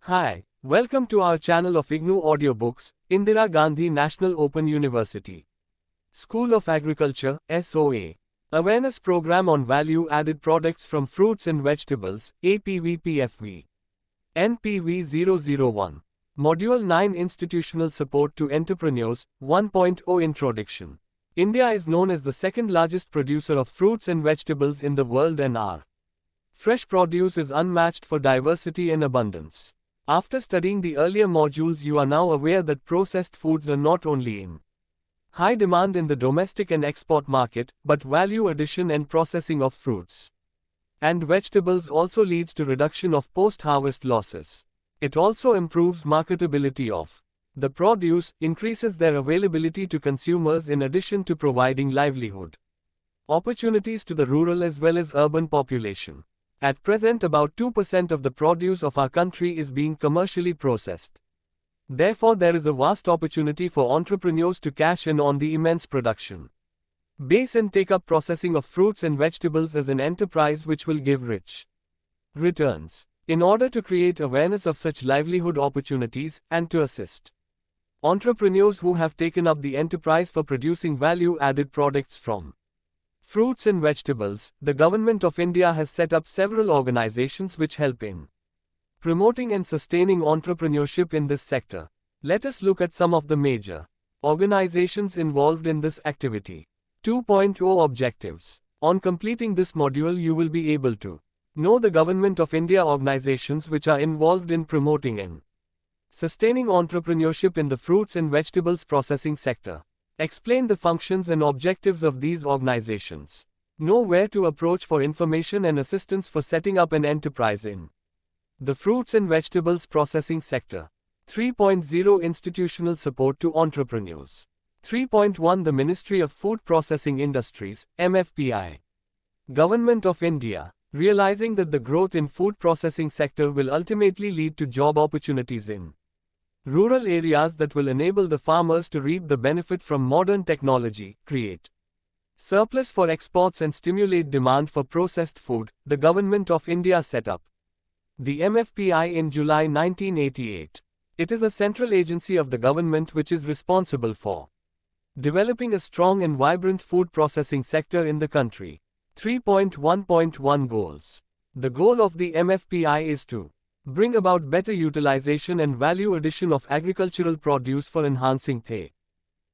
Hi, welcome to our channel of IGNOU Audiobooks, Indira Gandhi National Open University. School of Agriculture, SOA. Awareness Program on Value-Added Products from Fruits and Vegetables, APVPFV. NPV 001. Module-9 Institutional Support to Entrepreneurs, 1.0 Introduction. India is known as the second largest producer of fruits and vegetables in the world and our fresh produce is unmatched for diversity and abundance. After studying the earlier modules, you are now aware that processed foods are not only in high demand in the domestic and export market, but value addition and processing of fruits and vegetables also leads to reduction of post-harvest losses. It also improves marketability of the produce, increases their availability to consumers in addition to providing livelihood opportunities to the rural as well as urban population. At present, about 2% of the produce of our country is being commercially processed. Therefore, there is a vast opportunity for entrepreneurs to cash in on the immense production base and take up processing of fruits and vegetables as an enterprise which will give rich returns. In order to create awareness of such livelihood opportunities and to assist entrepreneurs who have taken up the enterprise for producing value-added products from fruits and vegetables, the Government of India has set up several organizations which help in promoting and sustaining entrepreneurship in this sector. Let us look at some of the major organizations involved in this activity. 2.0 Objectives. On completing this module, you will be able to know the Government of India organizations which are involved in promoting and sustaining entrepreneurship in the fruits and vegetables processing sector. Explain the functions and objectives of these organizations. Know where to approach for information and assistance for setting up an enterprise in the fruits and vegetables processing sector. 3.0 Institutional Support to Entrepreneurs. 3.1 The Ministry of Food Processing Industries, MFPI. Government of India. Realizing that the growth in food processing sector will ultimately lead to job opportunities in rural areas that will enable the farmers to reap the benefit from modern technology, create surplus for exports and stimulate demand for processed food, the Government of India set up the MFPI in July 1988. It is a central agency of the government which is responsible for developing a strong and vibrant food processing sector in the country. 3.1.1 Goals. The goal of the MFPI is to bring about better utilization and value addition of agricultural produce for enhancing the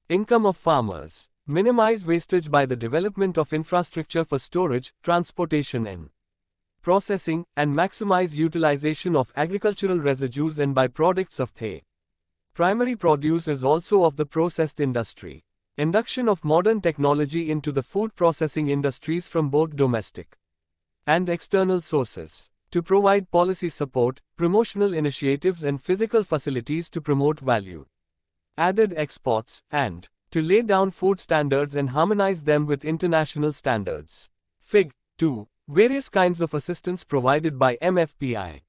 income of farmers, minimize wastage by the development of infrastructure for storage, transportation and processing, and maximize utilization of agricultural residues and byproducts of the primary produce as also of the processed industry. Induction of modern technology into the food processing industries from both domestic and external sources. To provide policy support, promotional initiatives and physical facilities to promote value added exports, and to lay down food standards and harmonize them with international standards. Fig. 2. Various kinds of assistance provided by MFPI.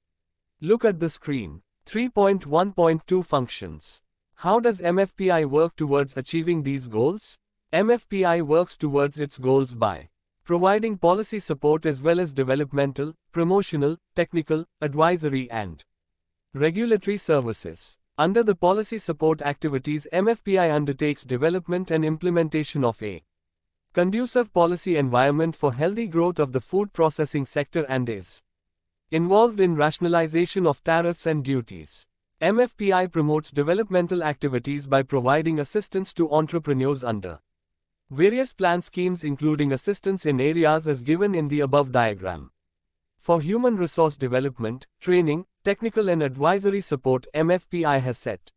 Look at the screen. 3.1.2 Functions. How does MFPI work towards achieving these goals? MFPI works towards its goals by providing policy support as well as developmental, promotional, technical, advisory and regulatory services. Under the policy support activities, MFPI undertakes development and implementation of a conducive policy environment for healthy growth of the food processing sector and is involved in rationalization of tariffs and duties. MFPI promotes developmental activities by providing assistance to entrepreneurs under various plan schemes including assistance in areas as given in the above diagram. For human resource development, training, technical and advisory support, MFPI has set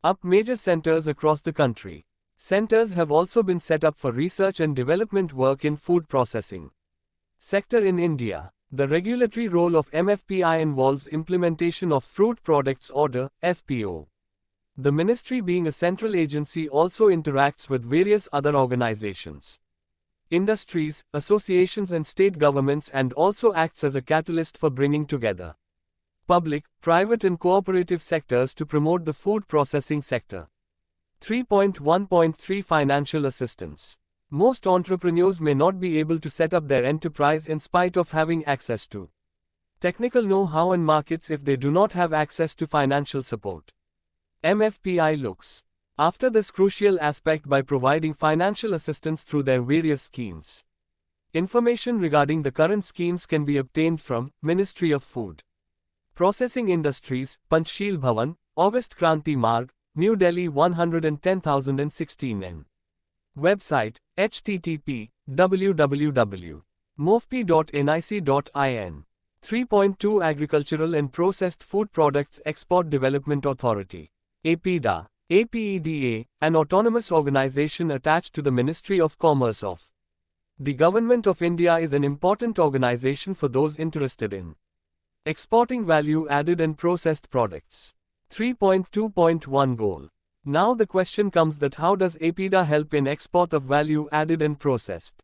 up major centers across the country. Centers have also been set up for research and development work in food processing sector in India. The regulatory role of MFPI involves implementation of Fruit Products Order, FPO. The ministry, being a central agency, also interacts with various other organizations, industries, associations and state governments and also acts as a catalyst for bringing together public, private and cooperative sectors to promote the food processing sector. 3.1.3 Financial Assistance. Most entrepreneurs may not be able to set up their enterprise in spite of having access to Technical know-how and markets if they do not have access to financial support. MFPI looks after this crucial aspect by providing financial assistance through their various schemes. Information regarding the current schemes can be obtained from Ministry of Food Processing Industries, Panchsheel Bhavan, August Kranti Marg, New Delhi 110,016 N. Website, http://www.mofp.nic.in. 3.2 Agricultural and Processed Food Products Export Development Authority. APEDA. APEDA, an autonomous organization attached to the Ministry of Commerce of the Government of India, is an important organization for those interested in exporting value-added and processed products. 3.2.1 Goal. Now the question comes that how does APEDA help in export of value-added and processed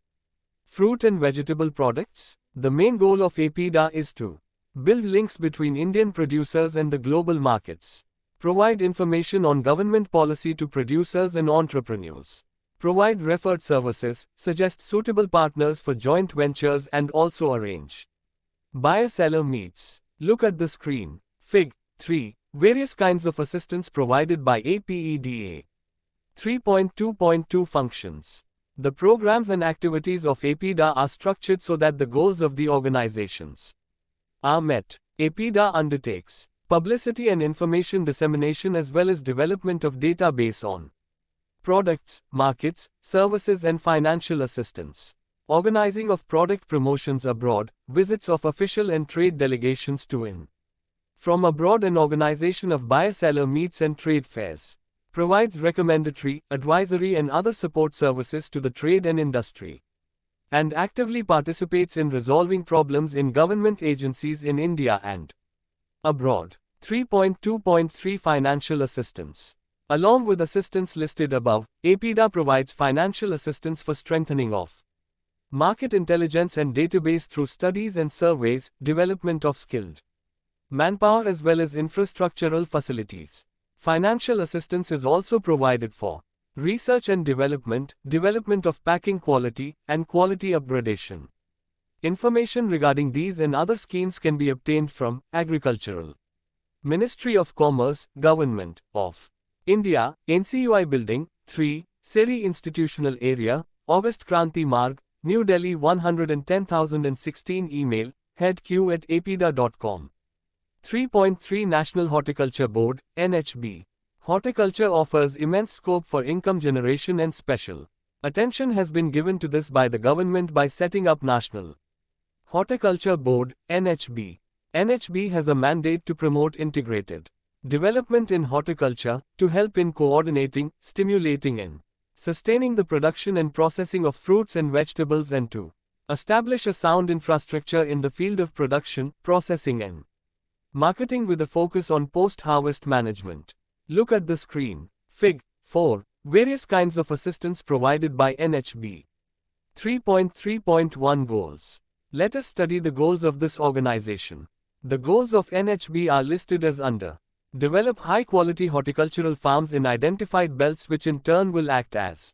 fruit and vegetable products? The main goal of APEDA is to build links between Indian producers and the global markets, provide information on government policy to producers and entrepreneurs, provide referred services, suggest suitable partners for joint ventures, and also arrange buyer-seller meets. Look at the screen. Fig. 3. Various kinds of assistance provided by APEDA. 3.2.2 Functions. The programs and activities of APEDA are structured so that the goals of the organizations are met. APEDA undertakes publicity and information dissemination as well as development of database on products, markets, services and financial assistance. Organizing of product promotions abroad, visits of official and trade delegations to in from abroad and organization of buyer-seller meets and trade fairs. Provides recommendatory, advisory and other support services to the trade and industry. And actively participates in resolving problems in government agencies in India and abroad. 3.2.3 Financial Assistance. Along with assistance listed above, APEDA provides financial assistance for strengthening of market intelligence and database through studies and surveys, development of skilled manpower as well as infrastructural facilities. Financial assistance is also provided for research and development, development of packing quality, and quality upgradation. Information regarding these and other schemes can be obtained from Agricultural Ministry of Commerce, Government of India, NCUI Building, 3, Siri Institutional Area, August Kranti Marg, New Delhi 110,016 Email, headq@apeda.com. 3.3 National Horticulture Board, NHB. Horticulture offers immense scope for income generation and special attention has been given to this by the government by setting up National Horticulture Board, NHB. NHB has a mandate to promote integrated development in horticulture, to help in coordinating, stimulating and sustaining the production and processing of fruits and vegetables and to establish a sound infrastructure in the field of production, processing and marketing with a focus on post-harvest management. Look at the screen. Fig. 4. Various kinds of assistance provided by NHB. 3.3.1 Goals. Let us study the goals of this organization. The goals of NHB are listed as under. Develop high-quality horticultural farms in identified belts which in turn will act as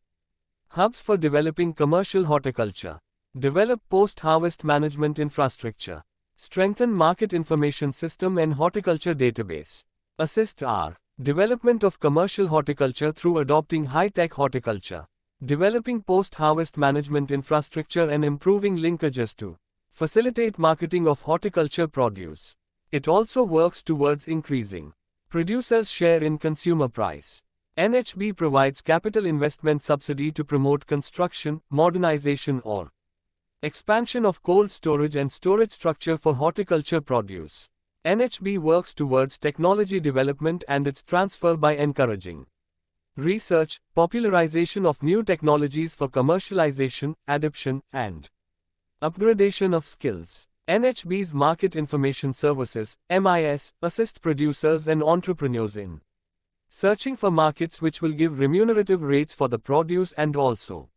hubs for developing commercial horticulture. Develop post-harvest management infrastructure. Strengthen market information system and horticulture database. Assist our development of commercial horticulture through adopting high-tech horticulture. Developing post-harvest management infrastructure and improving linkages to facilitate marketing of horticulture produce. It also works towards increasing producers' share in consumer price. NHB provides capital investment subsidy to promote construction, modernization or expansion of cold storage and storage structure for horticulture produce. NHB works towards technology development and its transfer by encouraging research, popularization of new technologies for commercialization, adoption, and upgradation of skills. NHB's Market Information Services, MIS, assist producers and entrepreneurs in searching for markets which will give remunerative rates for the produce and also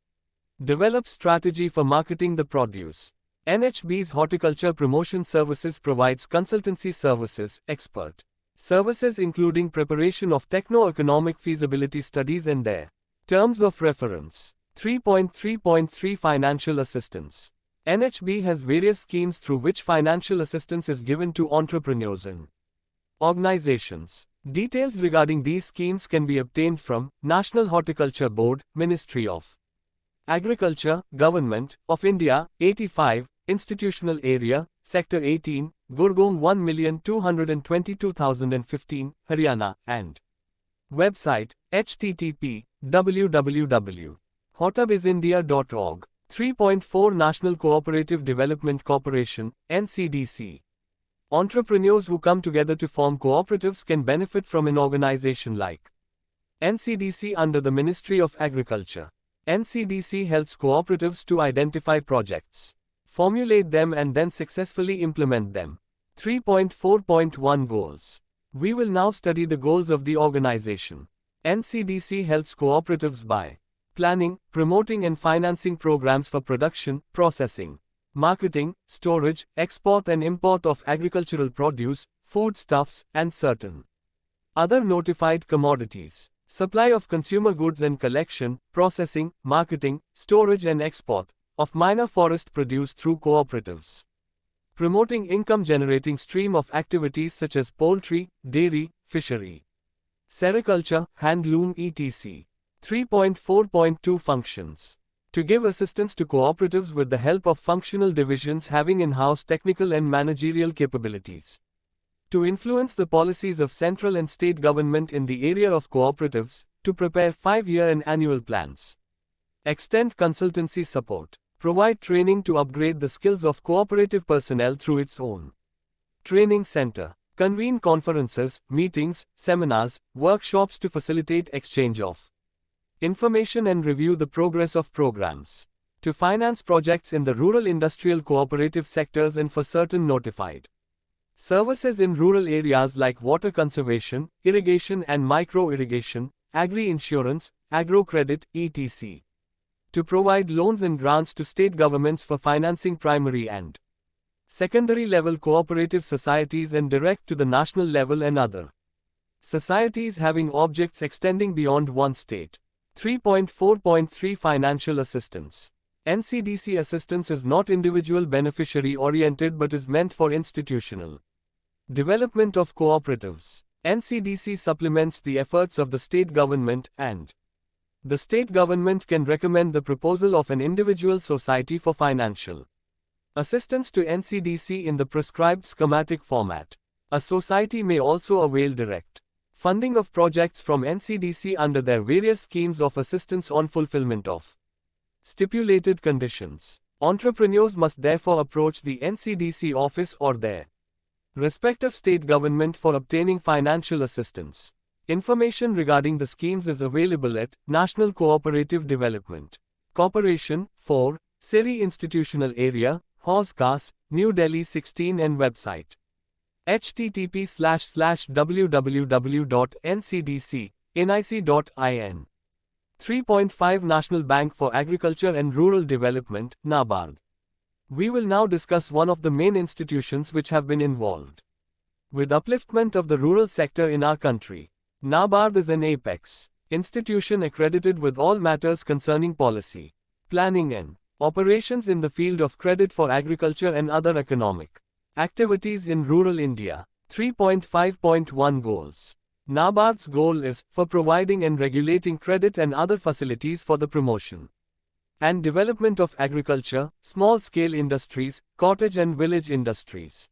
develop strategy for marketing the produce. NHB's Horticulture Promotion Services provides consultancy services, expert services including preparation of techno-economic feasibility studies and their terms of reference. 3.3.3 Financial Assistance. NHB has various schemes through which financial assistance is given to entrepreneurs and organizations. Details regarding these schemes can be obtained from National Horticulture Board, Ministry of Agriculture, Government of India, 85, Institutional Area, Sector 18, Gurgaon 1,222,015, Haryana, and website, http://www.hortibizindia.org. 3.4 National Cooperative Development Corporation, NCDC. Entrepreneurs who come together to form cooperatives can benefit from an organization like NCDC under the Ministry of Agriculture. NCDC helps cooperatives to identify projects, formulate them and then successfully implement them. 3.4.1 Goals. We will now study the goals of the organization. NCDC helps cooperatives by planning, promoting and financing programs for production, processing, marketing, storage, export and import of agricultural produce, foodstuffs, and certain other notified commodities. Supply of consumer goods and collection, processing, marketing, storage and export of minor forest produce through cooperatives. Promoting income-generating stream of activities such as poultry, dairy, fishery, sericulture, handloom etc. 3.4.2 Functions. To give assistance to cooperatives with the help of functional divisions having in-house technical and managerial capabilities. To influence the policies of central and state government in the area of cooperatives, to prepare 5-year and annual plans. Extend consultancy support. Provide training to upgrade the skills of cooperative personnel through its own training center. Convene conferences, meetings, seminars, workshops to facilitate exchange of information and review the progress of programs. To finance projects in the rural industrial cooperative sectors and for certain notified services in rural areas like water conservation, irrigation and micro-irrigation, agri-insurance, agro-credit, etc. To provide loans and grants to state governments for financing primary and secondary level cooperative societies and direct to the national level and other societies having objects extending beyond one state. 3.4.3 Financial Assistance. NCDC assistance is not individual beneficiary oriented but is meant for institutional development of cooperatives. NCDC supplements the efforts of the state government and the state government can recommend the proposal of an individual society for financial assistance to NCDC in the prescribed schematic format. A society may also avail direct funding of projects from NCDC under their various schemes of assistance on fulfillment of stipulated conditions. Entrepreneurs must therefore approach the NCDC office or their respective state government for obtaining financial assistance. Information regarding the schemes is available at National Cooperative Development Corporation, 4, Siri Institutional Area, Hauskas, New Delhi 16 and website http://www.ncdc.nic.in. 3.5 National Bank for Agriculture and Rural Development, NABARD. We will now discuss one of the main institutions which have been involved with upliftment of the rural sector in our country. NABARD is an apex institution accredited with all matters concerning policy, planning and operations in the field of credit for agriculture and other economic activities in rural India. 3.5.1 Goals. NABARD's goal is for providing and regulating credit and other facilities for the promotion and development of agriculture, small-scale industries, cottage and village industries,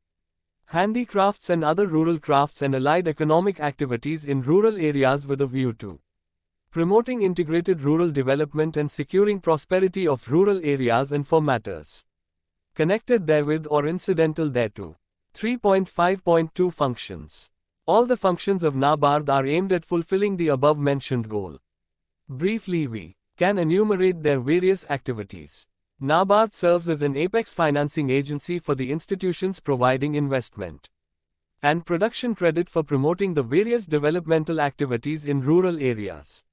handicrafts and other rural crafts and allied economic activities in rural areas with a view to promoting integrated rural development and securing prosperity of rural areas and for matters connected therewith or incidental thereto. 3.5.2 Functions. All the functions of NABARD are aimed at fulfilling the above-mentioned goal. Briefly, we can enumerate their various activities. NABARD serves as an apex financing agency for the institutions providing investment and production credit for promoting the various developmental activities in rural areas.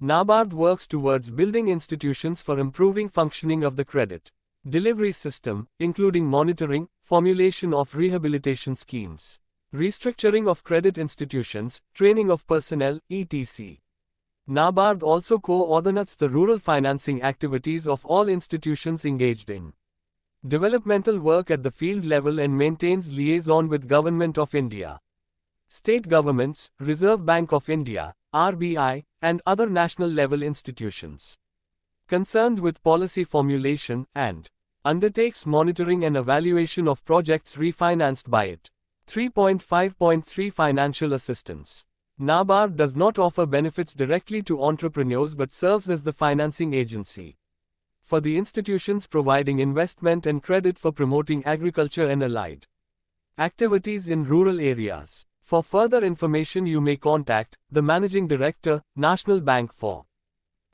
NABARD works towards building institutions for improving functioning of the credit delivery system, including monitoring, formulation of rehabilitation schemes, restructuring of credit institutions, training of personnel, etc. NABARD also coordinates the rural financing activities of all institutions engaged in developmental work at the field level and maintains liaison with Government of India, state governments, Reserve Bank of India, RBI, and other national level institutions concerned with policy formulation, and undertakes monitoring and evaluation of projects refinanced by it. 3.5.3 Financial Assistance. NABARD does not offer benefits directly to entrepreneurs but serves as the financing agency for the institutions providing investment and credit for promoting agriculture and allied activities in rural areas. For further information, you may contact the Managing Director, National Bank for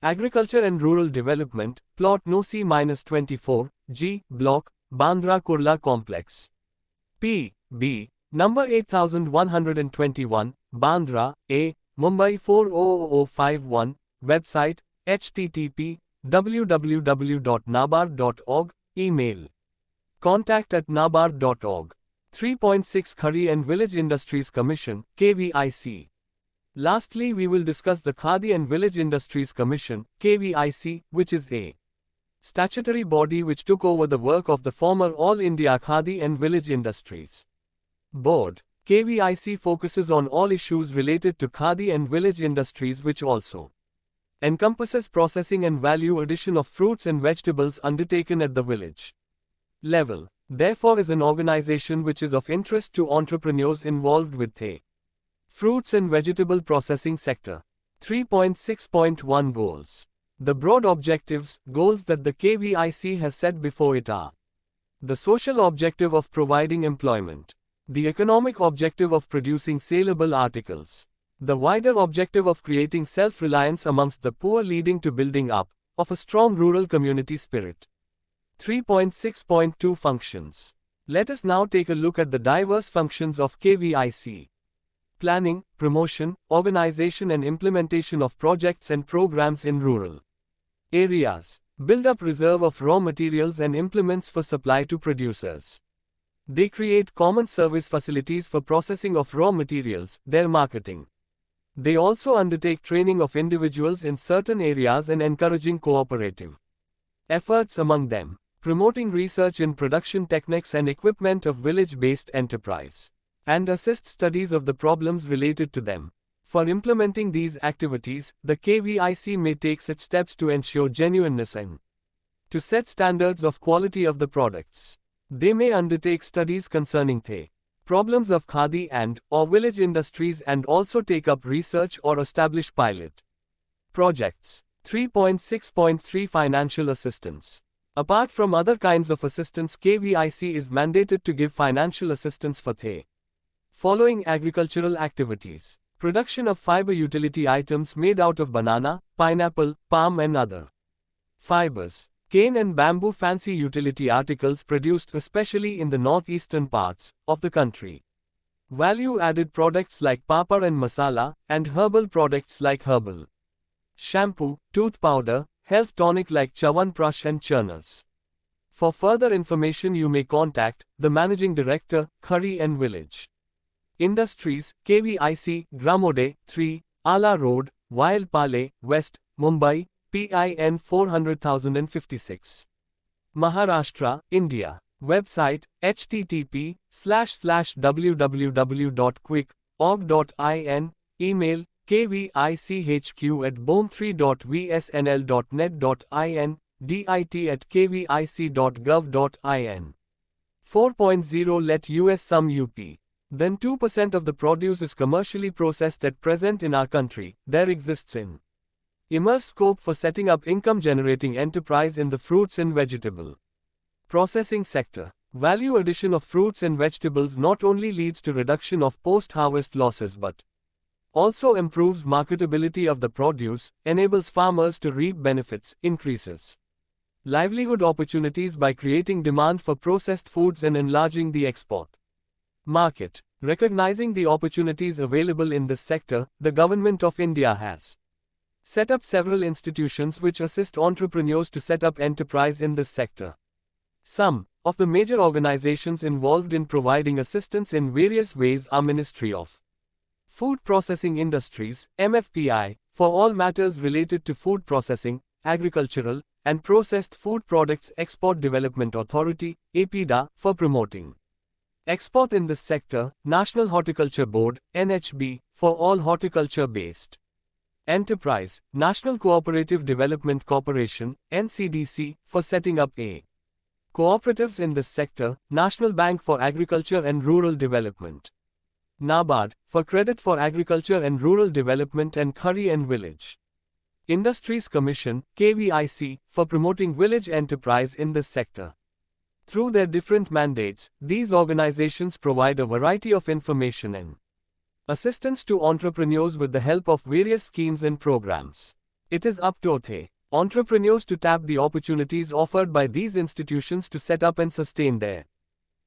Agriculture and Rural Development, Plot No C-24, G, Block, Bandra Kurla Complex. P.B. Number 8121, Bandra, A, Mumbai 40051, website, http, www.nabard.org, email, contact@nabard.org. 3.6 Khadi and Village Industries Commission, KVIC. Lastly, we will discuss the Khadi and Village Industries Commission, KVIC, which is a statutory body which took over the work of the former All India Khadi and Village Industries Board. KVIC focuses on all issues related to Khadi and village industries, which also encompasses processing and value addition of fruits and vegetables undertaken at the village level. Therefore, is an organization which is of interest to entrepreneurs involved with the fruits and vegetable processing sector. 3.6.1 Goals. The broad objectives, goals that the KVIC has set before it are: the social objective of providing employment, the economic objective of producing saleable articles, the wider objective of creating self-reliance amongst the poor leading to building up of a strong rural community spirit. 3.6.2 Functions. Let us now take a look at the diverse functions of KVIC. Planning, promotion, organization and implementation of projects and programs in rural areas. Build up reserve of raw materials and implements for supply to producers. They create common service facilities for processing of raw materials, their marketing. They also undertake training of individuals in certain areas and encouraging cooperative efforts among them. Promoting research in production techniques and equipment of village-based enterprise, and assist studies of the problems related to them. For implementing these activities, the KVIC may take such steps to ensure genuineness and to set standards of quality of the products. They may undertake studies concerning the problems of Khadi and/or village industries and also take up research or establish pilot projects. 3.6.3 Financial Assistance. Apart from other kinds of assistance, KVIC is mandated to give financial assistance for the following agricultural activities: production of fiber utility items made out of banana, pineapple, palm and other fibers, cane and bamboo fancy utility articles produced especially in the northeastern parts of the country, value-added products like papad and masala, and herbal products like herbal shampoo, tooth powder, health tonic like Chyawanprash and churners. For further information, you may contact the Managing Director, Khadi and Village Industries, KVIC, Gramode, 3, Ala Road, Wildpale, West, Mumbai, PIN 400,056. Maharashtra, India. Website, http://www.quick.org.in. Email, kvichq@bom3.vsnl.net.in, dit@kvic.gov.in. 4.0 Let US Some UP. Then 2% of the produce is commercially processed at present in our country. There exists in immense scope for setting up income-generating enterprise in the fruits and vegetable processing sector. Value addition of fruits and vegetables not only leads to reduction of post-harvest losses but also improves marketability of the produce, enables farmers to reap benefits, increases livelihood opportunities by creating demand for processed foods and enlarging the export market. Recognizing the opportunities available in this sector, the Government of India has set up several institutions which assist entrepreneurs to set up enterprise in this sector. Some of the major organizations involved in providing assistance in various ways are Ministry of Food Processing Industries, MFPI, for all matters related to food processing, agricultural, and Processed Food Products Export Development Authority, APDA, for promoting export in this sector, National Horticulture Board, NHB, for all horticulture-based enterprise, National Cooperative Development Corporation, NCDC, for setting up a cooperatives in this sector, National Bank for Agriculture and Rural Development, NABARD, for Credit for Agriculture and Rural Development and Khari and Village Industries Commission, KVIC, for promoting village enterprise in this sector. Through their different mandates, these organizations provide a variety of information and assistance to entrepreneurs with the help of various schemes and programs. It is up to entrepreneurs to tap the opportunities offered by these institutions to set up and sustain their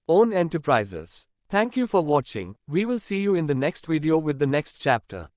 own enterprises. Thank you for watching. We will see you in the next video with the next chapter.